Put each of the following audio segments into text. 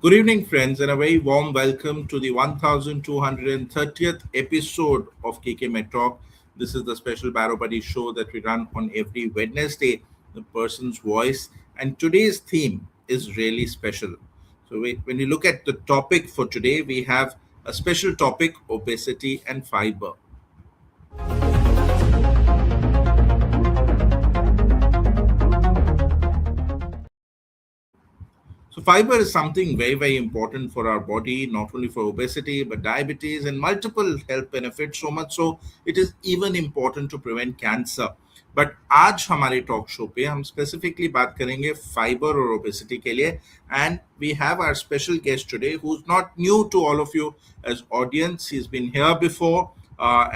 Good evening, friends, and a very warm welcome to the 1230th episode of KK Med Talk. This is the special Barrow Buddy show that we run on every Wednesday, the person's voice. And today's theme is really special. When you look at the topic for today, we have a special topic: obesity and fiber. So, fiber is something very, very important for our body, not only for obesity, but diabetes and multiple health benefits. So much so, it is even important to prevent cancer. But आज हमारे talk show पे हम specifically बात करेंगे fibre और obesity के लिए and we have our special guest today who is not new to all of you as audience he has been here before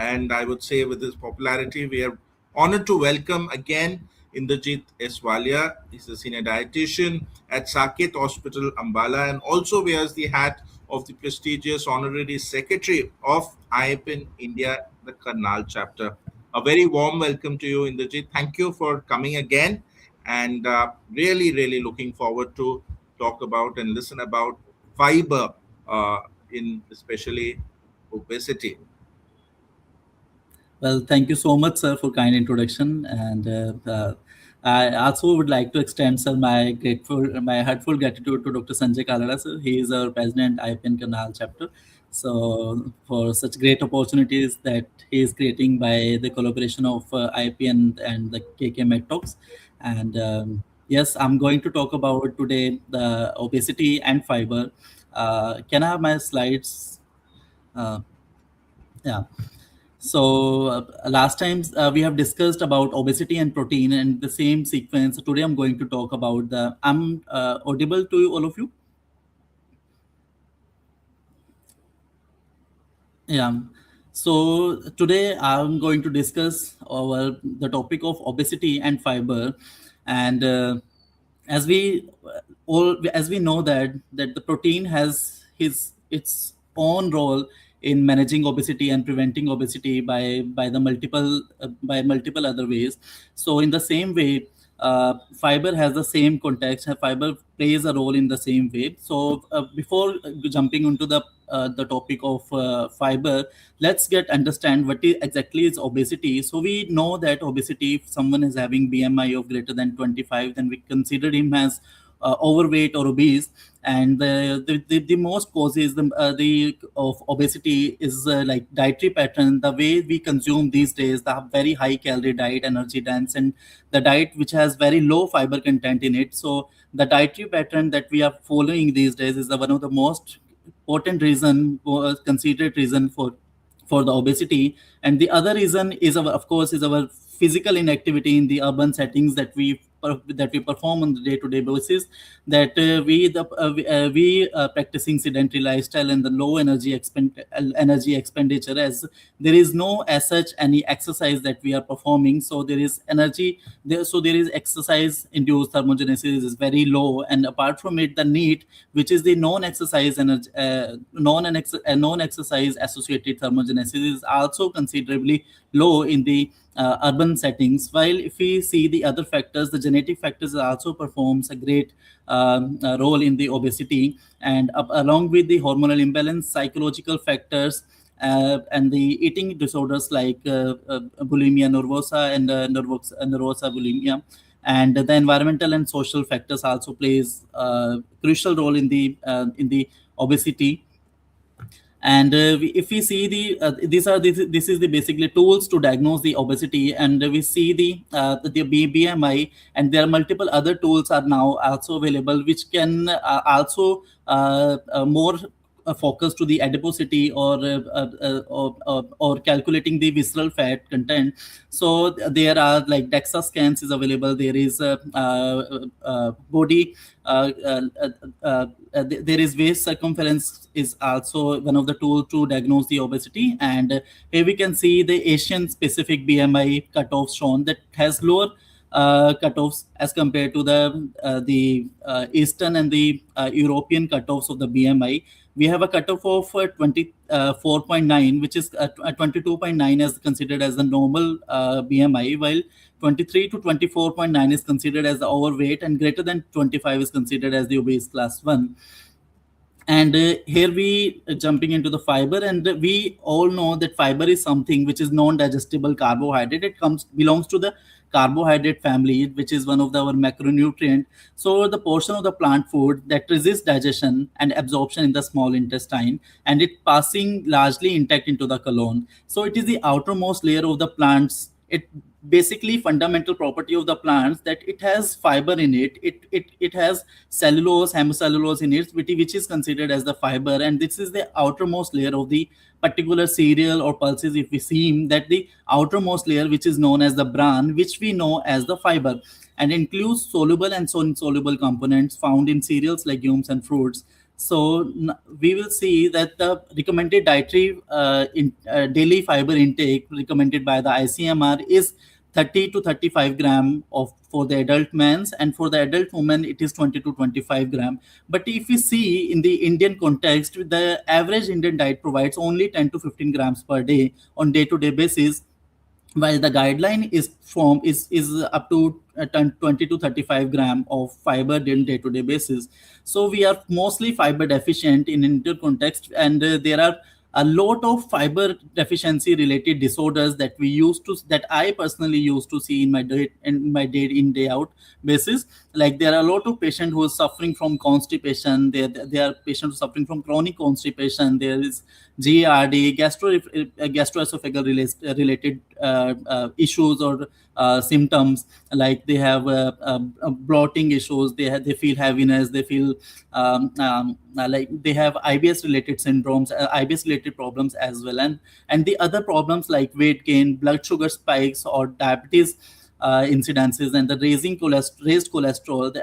and I would say with his popularity we are honored to welcome again Indrajit Eswalia. He's a senior dietitian at Saket Hospital, Ambala, and also wears the hat of the prestigious honorary secretary of IPN India, the Karnal chapter. A very warm welcome to you, Indrajit. Thank you for coming again, and really looking forward to talk about and listen about fiber in especially obesity. Well, thank you so much, sir, for kind introduction. And I also would like to extend, sir, my heartful gratitude to Dr. Sanjay Kalada, sir. He is our president, IPN Canal chapter. So, for such great opportunities that he is creating by the collaboration of IPN and the KK Med Talks. And yes, I'm going to talk about today the obesity and fiber. Can I have my slides? Uh, yeah. So last time we have discussed about obesity and protein and the same sequence. Today I'm going to talk about the. I'm audible to you, all of you. Yeah. So today I'm going to discuss the topic of obesity and fiber, and as we as we know that the protein has its own role in managing obesity and preventing obesity by multiple other ways. So in the same way, fiber has the same context. Fiber plays a role in the same way. So before jumping into the topic of fiber, let's get understand exactly is obesity. So we know that obesity, if someone is having BMI of greater than 25, then we consider him as overweight or obese. And the most causes the of obesity is like dietary pattern, the way we consume these days, the very high calorie diet, energy dense, and the diet which has very low fiber content in it. So the dietary pattern that we are following these days is one of the most important reason, considered reason for the obesity. And the other reason is our, of course, is our physical inactivity in the urban settings that we perform on the day-to-day basis, that we practicing sedentary lifestyle and the low energy expenditure, as there is no as such any exercise that we are performing. So there is energy there, so there is exercise induced thermogenesis is very low, and apart from it, the NEAT, which is the non-exercise energy non-exercise associated thermogenesis, is also considerably low in the urban settings. While if we see the other factors, the genetic factors also performs a great role in the obesity, and along with the hormonal imbalance, psychological factors, and the eating disorders like bulimia nervosa and nervosa bulimia, and the environmental and social factors also plays a crucial role in the obesity. And if we see this is the basically tools to diagnose the obesity, and we see the BMI, and there are multiple other tools are now also available, which can also more focus to the adiposity, or calculating the visceral fat content. So there are like DEXA scans is available. There is body there is waist circumference is also one of the tools to diagnose the obesity. And here we can see the Asian specific BMI cutoffs shown that has lower cutoffs as compared to the Eastern and the European cutoffs of the BMI. We have a cutoff of 24.9, which is 22.9 as considered as the normal BMI, while 23 to 24.9 is considered as the overweight, and greater than 25 is considered as the obese class 1. And here we jumping into the fiber, and we all know that fiber is something which is non-digestible carbohydrate. It comes belongs to the carbohydrate family, which is one of our macronutrient. So the portion of the plant food that resists digestion and absorption in the small intestine, and it passing largely intact into the colon. So it is the outermost layer of the plants. It basically fundamental property of the plants that it has fiber in it. It has cellulose, hemicellulose in it, which is considered as the fiber, and this is the outermost layer of the particular cereal or pulses. If we see that the outermost layer, which is known as the bran, which we know as the fiber, and includes soluble and insoluble components found in cereals, legumes, and fruits. So we will see that the recommended dietary daily fiber intake recommended by the ICMR is 30 to 35 gram of for the adult men's, and for the adult woman it is 20 to 25 gram. But if we see in the Indian context, the average Indian diet provides only 10 to 15 grams per day on day to day basis, while the guideline is up to 20 to 35 gram of fiber in day-to-day basis. So we are mostly fiber deficient in Indian context, and there are a lot of fiber deficiency related disorders that I personally used to see in my day in day out basis. Like there are a lot of patients who are suffering from constipation. There are patients suffering from chronic constipation. There is GERD, gastroesophageal related issues or symptoms, like they have bloating issues, they feel heaviness, they feel like they have IBS related syndromes, IBS related problems as well, and the other problems like weight gain, blood sugar spikes, or diabetes incidences, and the raised cholesterol.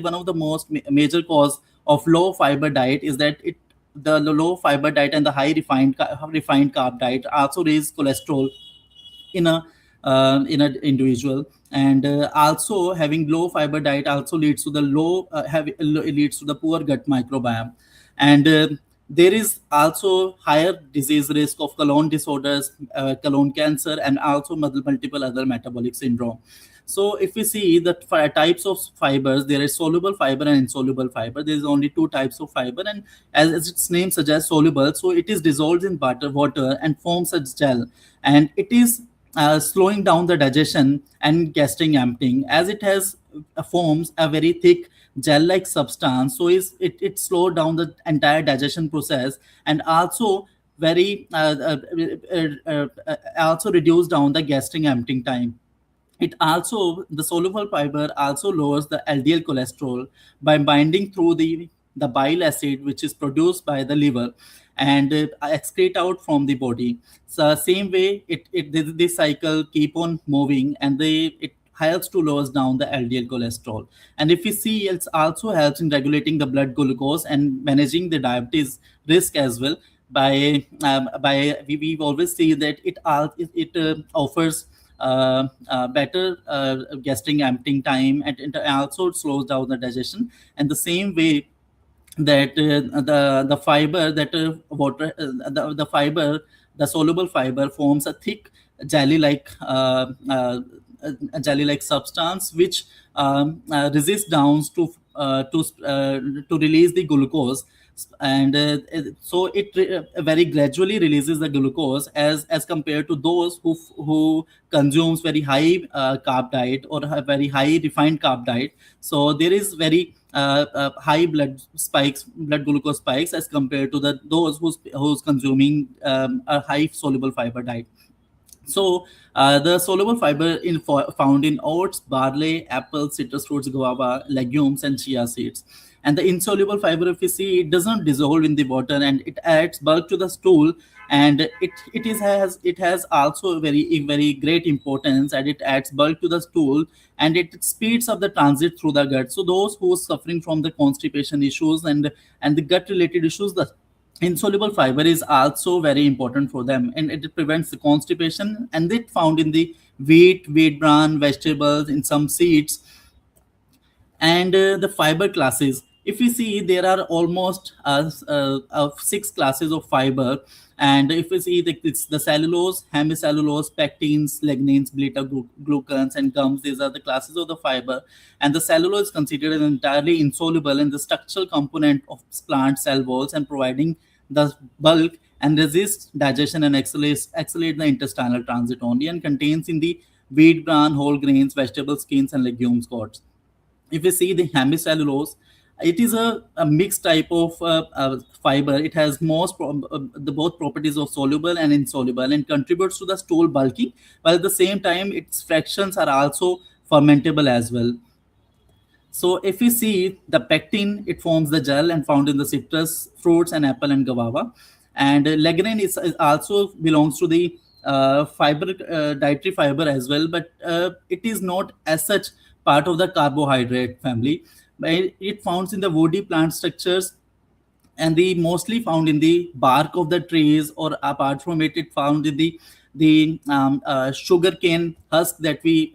One of the most major cause of low fiber diet is that the low fiber diet and the high refined carb diet also raise cholesterol in an individual. And also having low fiber diet also leads to the leads to the poor gut microbiome. And there is also higher disease risk of colon disorders, colon cancer, and also multiple other metabolic syndrome. So if we see the types of fibers, there is soluble fiber and insoluble fiber. There is only two types of fiber, and as its name suggests, soluble, so it is dissolved in water and forms a gel, and it is slowing down the digestion and gastric emptying, as it has forms a very thick gel-like substance. So it slowed down the entire digestion process, and also very also reduce down the gastric emptying time. It also, the soluble fiber also lowers the LDL cholesterol by binding through the bile acid which is produced by the liver and excrete out from the body. So same way, this cycle keep on moving, and it helps to lower down the LDL cholesterol. And if we see, it also helps in regulating the blood glucose and managing the diabetes risk as well. We always see that it offers better gastric emptying time, and it also slows down the digestion. And the same way that the fiber that water the fiber, the soluble fiber forms a thick jelly like a jelly like substance which resists down to release the glucose. And so very gradually releases the glucose, as compared to those who consumes very high carb diet or a very high refined carb diet. So there is very high blood glucose spikes, as compared to the those who's consuming a high soluble fiber diet. So the soluble fiber found in oats, barley, apples, citrus fruits, guava, legumes, and chia seeds. And the insoluble fiber, if you see, it doesn't dissolve in the water, and it adds bulk to the stool. And it has also a very great importance, and it adds bulk to the stool, and it speeds up the transit through the gut. So those who are suffering from the constipation issues and the gut related issues, the insoluble fiber is also very important for them, and it prevents the constipation. And it found in the wheat bran, vegetables, in some seeds. And the fiber classes, If we see, there are almost six classes of fiber. And if we see, it's the cellulose, hemicellulose, pectins, lignins, beta glucans, and gums. These are the classes of the fiber. And the cellulose is considered as entirely insoluble in the structural component of plant cell walls, and providing the bulk and resist digestion and accelerate the intestinal transit only, and contains in the wheat bran, whole grains, vegetable skins, and legumes gods. If we see the hemicellulose, it is a mixed type of fiber. It has the both properties of soluble and insoluble, and contributes to the stool bulking, while at the same time its fractions are also fermentable as well. So if you see the pectin, it forms the gel and found in the citrus fruits and apple and guava. And lignin is also belongs to the dietary fiber as well, but it is not as such part of the carbohydrate family. But it founds in the woody plant structures, and the mostly found in the bark of the trees, or apart from it, it found in the sugar cane husk that we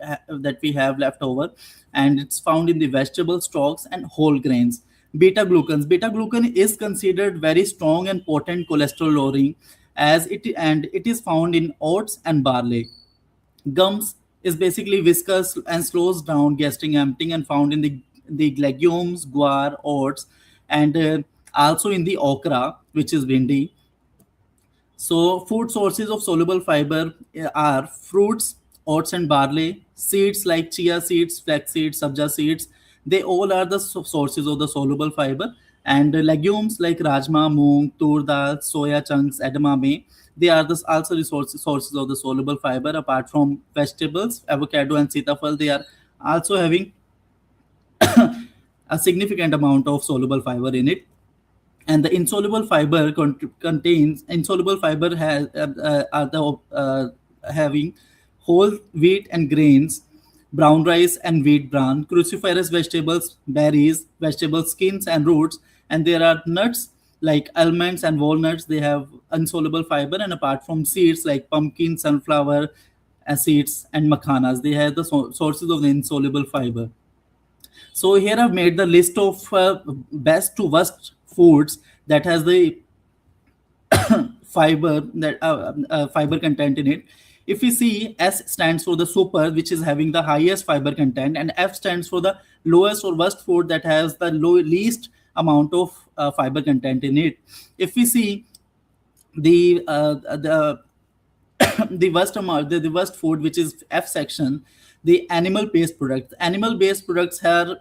have left over. And it's found in the vegetable stalks and whole grains. Beta glucan is considered very strong and potent cholesterol lowering, as it is found in oats and barley. Gums is basically viscous and slows down gastric emptying, and found in the legumes, guar, oats, and also in the okra, which is bindi. So, food sources of soluble fiber are fruits, oats and barley, seeds like chia seeds, flax seeds, sabja seeds. They all are the sources of the soluble fiber. And legumes like rajma, moong, tur dal, soya chunks, edamame. They are also the sources of the soluble fiber. Apart from vegetables, avocado and sitafal, they are also having a significant amount of soluble fiber in it. And the insoluble fiber contains insoluble fiber has are the having whole wheat and grains, brown rice and wheat bran, cruciferous vegetables, berries, vegetable skins and roots. And there are nuts like almonds and walnuts. They have insoluble fiber. And apart from seeds like pumpkin, sunflower seeds, and makhanas, they have the sources of the insoluble fiber. So here I've made the list of best to worst foods that has the fiber content in it. If we see, S stands for the super, which is having the highest fiber content, and F stands for the lowest or worst food that has the least amount of fiber content in it. If we see the the worst amount, the worst food, which is F section, the animal based products. Animal based products are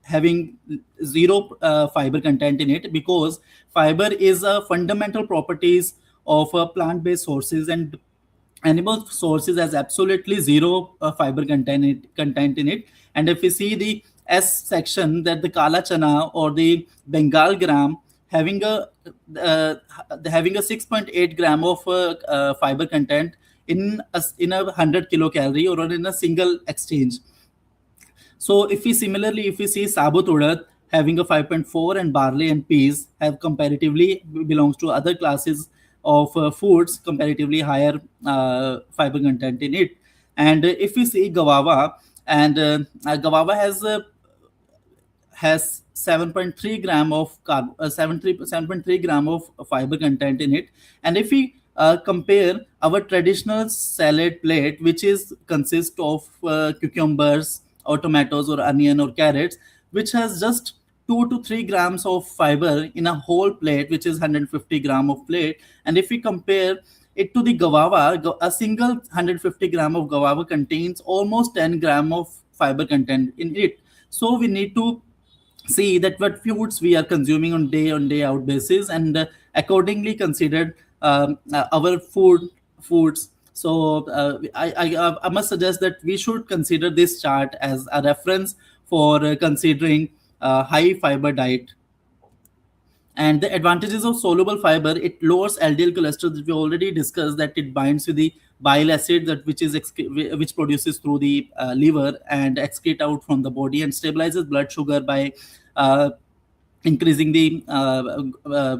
having zero fiber content in it, because fiber is a fundamental properties of plant based sources, and animal sources has absolutely zero fiber content in it. And if we see the S section, that the kala chana or the bengal gram having uh, having a 6.8 gram of fiber content in a 100 kilocalorie, or in a single exchange. So if we see sabut urad having a 5.4, and barley and peas have comparatively belongs to other classes of foods, comparatively higher fiber content in it. And if we see guava, and guava has 7.3 gram of 7.3 gram of fiber content in it. And if we compare our traditional salad plate, which is consist of cucumbers or tomatoes or onion or carrots, which has just 2 to 3 grams of fiber in a whole plate, which is 150 gram of plate. And if we compare it to the guava, a single 150 gram of guava contains almost 10 gram of fiber content in it. So we need to see that what foods we are consuming on day out basis, and accordingly considered our foods. So I must suggest that we should consider this chart as a reference for considering high fiber diet. And the advantages of soluble fiber, it lowers LDL cholesterol that we already discussed, that it binds to the bile acid that which produces through the liver and excrete out from the body, and stabilizes blood sugar by uh, increasing the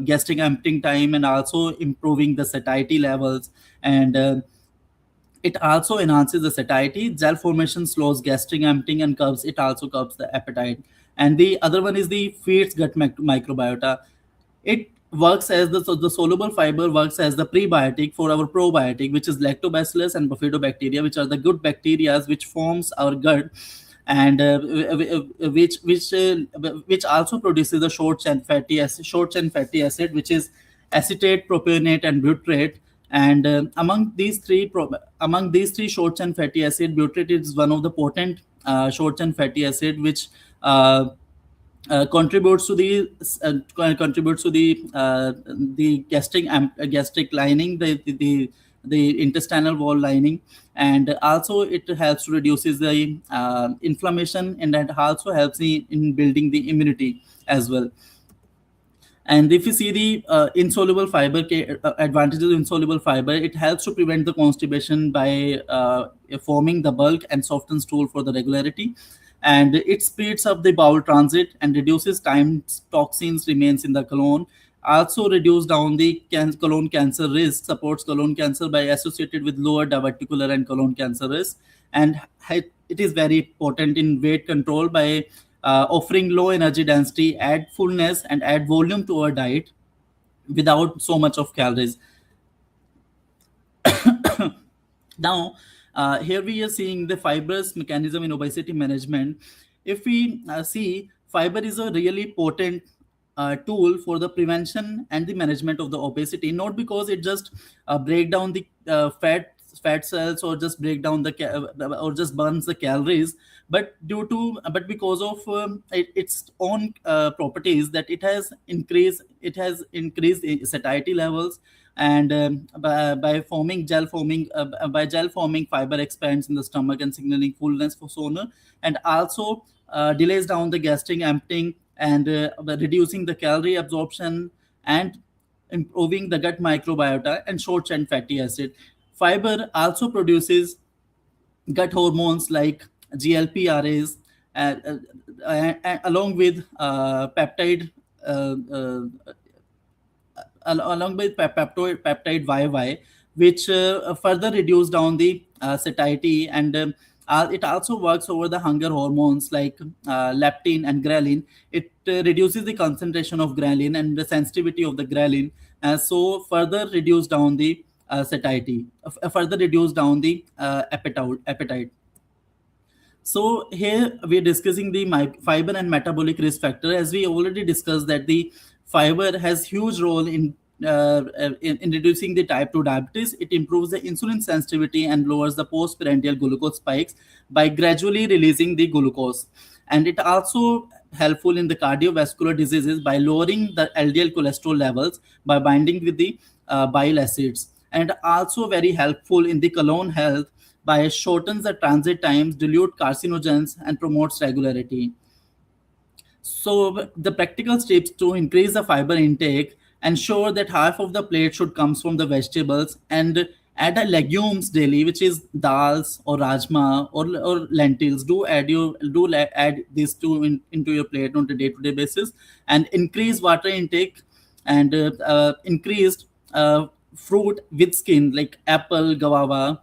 gastric emptying time, and also improving the satiety levels. And it also enhances the satiety. Gel formation slows gastric emptying and curbs. It also curbs the appetite. and the other one is the feeds gut microbiota. It works as the soluble fiber works as the prebiotic for our probiotic, which is lactobacillus and bifidobacteria, which are the good bacteria which forms our gut, and which also produces the short chain fatty acid, which is acetate, propionate, and butyrate. And among these three short chain fatty acid, butyrate is one of the potent short chain fatty acid, which uh, contributes to the gastric lining, the intestinal wall lining, and also it helps to reduces the inflammation, and that also helps in building the immunity as well. And if you see the advantages of insoluble fiber, it helps to prevent the constipation by forming the bulk and soften stool for the regularity. And it speeds up the bowel transit and reduces time toxins remains in the colon. Also reduce down the colon cancer risk, supports colon cancer by associated with lower diverticular and colon cancer risk. And it is very important in weight control by offering low energy density, add fullness, and add volume to our diet without so much of calories. Now, here we are seeing the fibrous mechanism in obesity management. If we see, fiber is a really potent tool for the prevention and the management of the obesity, not because it just break down the fat cells, or just break down or just burns the calories, but because of its own properties, that it has increased the satiety levels. And by gel forming, fiber expands in the stomach and signaling fullness for sooner, and also delays down the gastric emptying, and reducing the calorie absorption, and improving the gut microbiota and short chain fatty acid. Fiber also produces gut hormones like GLP-RAs, uh, along with peptide uh, along with peptide YY, which further reduce down the satiety, and it also works over the hunger hormones like leptin and ghrelin. It reduces the concentration of ghrelin and the sensitivity of the ghrelin, so further reduce down the satiety, further reduce down the appetite. So here we are discussing the fiber and metabolic risk factor. As we already discussed, that the fiber has huge role in reducing the type 2 diabetes. It improves the insulin sensitivity and lowers the postprandial glucose spikes by gradually releasing the glucose. And it also helpful in the cardiovascular diseases by lowering the LDL cholesterol levels by binding with the bile acids, and also very helpful in the colon health by shortens the transit times, dilute carcinogens, and promotes regularity. So the practical steps to increase the fiber intake: ensure that half of the plate should comes from the vegetables, and add a legumes daily, which is dals or rajma or lentils. Add these two into your plate on a day-to-day basis, and increase water intake, and increased fruit with skin like apple, guava.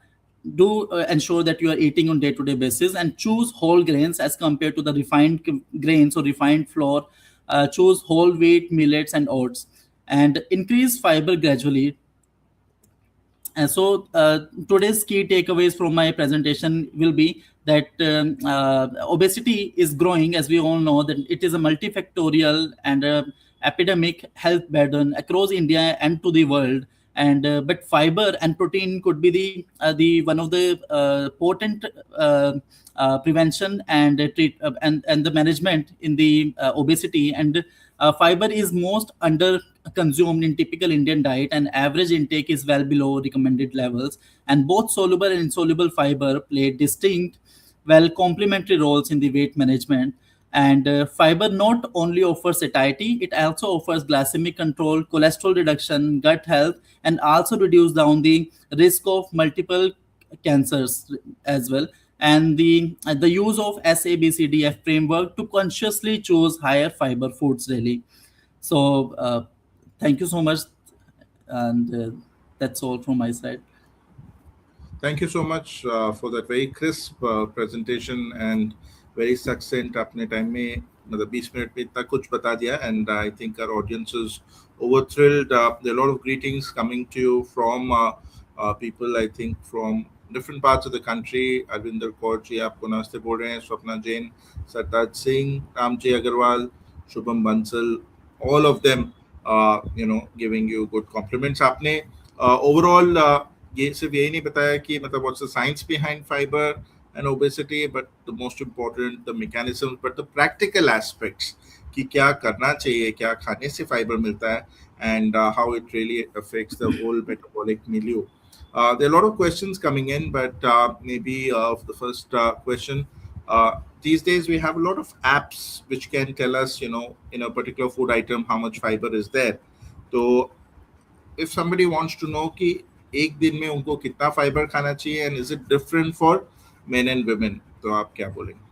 Do ensure that you are eating on day-to-day basis, and choose whole grains as compared to the refined grains or refined flour. Choose whole wheat, millets, and oats, and increase fiber gradually. And so today's key takeaways from my presentation will be that obesity is growing, as we all know, that it is a multifactorial and epidemic health burden across India and to the world. And but fiber and protein could be the one of the potent prevention and and the management in the obesity. And fiber is most under consumed in typical Indian diet, and average intake is well below recommended levels. And both soluble and insoluble fiber play distinct, well complementary roles in the weight management. And fiber not only offers satiety, it also offers glycemic control, cholesterol reduction, gut health, and also reduce down the risk of multiple cancers as well. And the use of SABCDF framework to consciously choose higher fiber foods really. So thank you so much, and that's all from my side. Thank you so much for that very crisp presentation and very succinct. आपने time में मतलब 20 minute में इतना कुछ बता दिया, and I think our audience is over thrilled. There are a lot of greetings coming to you from people, I think, from different parts of the country. Arvinder Kaur ji आपको नमस्ते बोल रहे हैं, Swapna Jain, Sartaj Singh, Ramji Agarwal, Shubham Bansal, all of them giving you good compliments. आपने overall ये सिर्फ यही नहीं बताया कि मतलब what's the science behind fiber and obesity, but the most important the mechanisms, but the practical aspects कि क्या करना चाहिए, क्या खाने से फाइबर मिलता है, and how it really affects the whole metabolic milieu. There are a lot of questions coming in, but maybe the first question. These days, we have a lot of apps which can tell us, in a particular food item, how much fiber is there. So, if somebody wants to know कि एक दिन में उनको कितना fibre खाना चाहिए, and is it different for men and women, तो आप क्या बोलेंगे?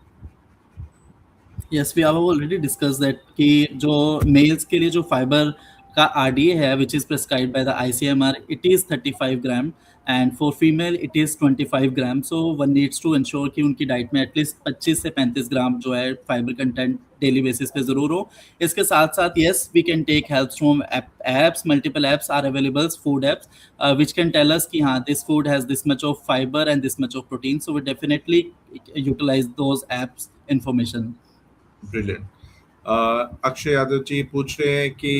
Yes, we have already discuss that कि जो मेल्स के लिए जो फाइबर का आरडीए है which is prescribed by the ICMR, it is 35 gram, and for female it is 25 gram. So one needs to ensure कि उनकी डाइट में एटलीस्ट 25 से 35 ग्राम जो है फाइबर कंटेंट डेली बेसिस पे ज़रूर हो. इसके साथ साथ yes, we can take help from apps. Multiple apps are available, food apps which can tell us कि हाँ, this food has this much of fibre and this much of protein. So we definitely utilise those apps information. Brilliant. Akshay Yadav ji पूछ रहे हैं कि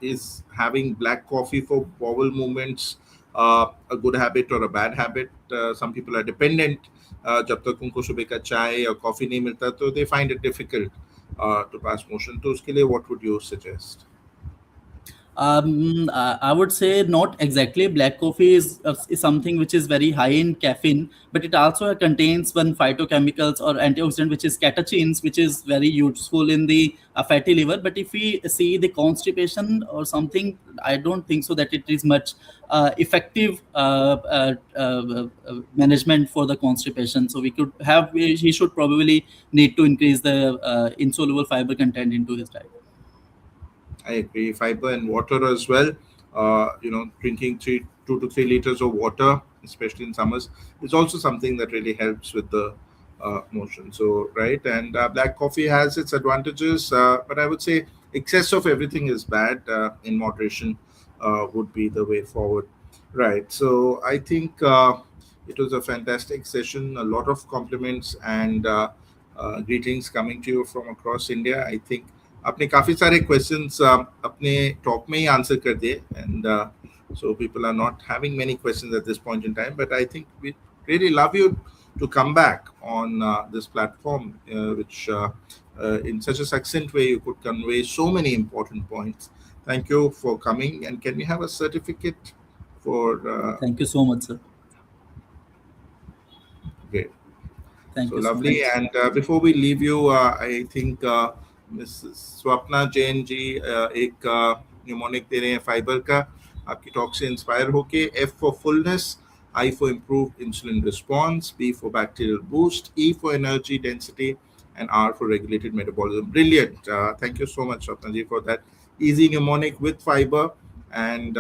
is having black coffee for bowel movements a good habit or a bad habit? Some people are dependent. जब तक उनको सुबह का चाय या कॉफी नहीं मिलता तो they find it difficult to pass motion. तो उसके लिए what would you suggest? I would say not exactly. Black coffee is something which is very high in caffeine, but it also contains one phytochemicals or antioxidant, which is catechins, which is very useful in the fatty liver. But if we see the constipation or something, I don't think so that it is much effective management for the constipation. So we could have, he should probably need to increase the insoluble fiber content into his diet. I agree. Fiber and water as well. Drinking 2 to 3 liters of water, especially in summers, is also something that really helps with the motion. So, right. And black coffee has its advantages, but I would say excess of everything is bad. In moderation would be the way forward. Right. So, I think it was a fantastic session. A lot of compliments and greetings coming to you from across India. I think आपने काफी सारे questions अपने talk में ही answer कर दिए, and so people are not having many questions at this point in time, but I think we really love you to come back on this platform, which in such a succinct way you could convey so many important points. Thank you for coming, and can we have a certificate for Thank you so much, sir. great. Thank So you so lovely. much. And before we leave you, I think Mrs. Swapna Jain ji एक mnemonic दे रहे हैं fibre का, आपकी talk से inspire होके. F for fullness, I for improved insulin response, B for bacterial boost, E for energy density, and R for regulated metabolism. Brilliant. Thank you so much, Swapna ji, for that easy mnemonic with fiber and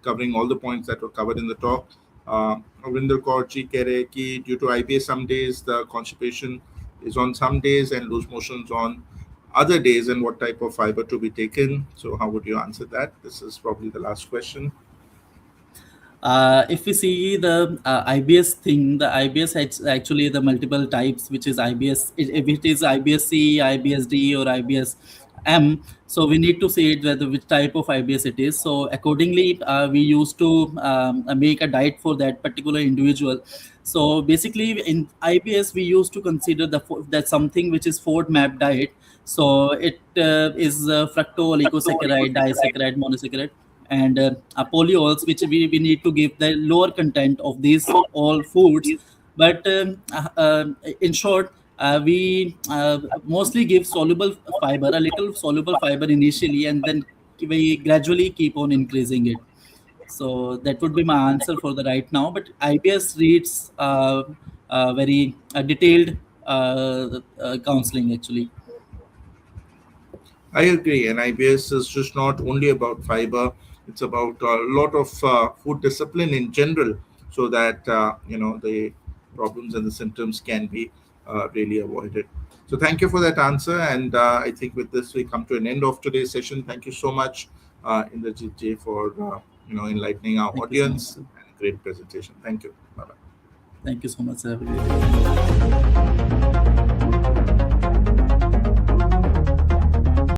covering all the points that were covered in the talk. Avinder Kaur ji कह रहे हैं कि due to IBS some days the constipation is on some days and loose motions on other days, and what type of fiber to be taken. So how would you answer that? This is probably the last question. If we see the IBS thing, the IBS is actually the multiple types, which is IBS. If it is IBS-C, IBS-D, or IBS-M, so we need to see it whether which type of IBS it is. So accordingly, we used to make a diet for that particular individual. So basically, in IBS, we used to consider that something which is FODMAP diet. So it is fructose, oligosaccharide, disaccharide, monosaccharide, and polyols, which we need to give the lower content of these all foods. But in short, we mostly give soluble fiber, a little soluble fiber initially, and then we gradually keep on increasing it. So that would be my answer for the right now. But IBS needs very detailed counseling actually. I agree, and IBS is just not only about fiber; it's about a lot of food discipline in general, so that the problems and the symptoms can be really avoid it. So thank you for that answer. And I think with this we come to an end of today's session. Thank you so much, Indrajit J, for enlightening our Thank you so much, audience. sir. And great presentation. Thank you. Bye bye. Thank you so much, sir. Have a great day.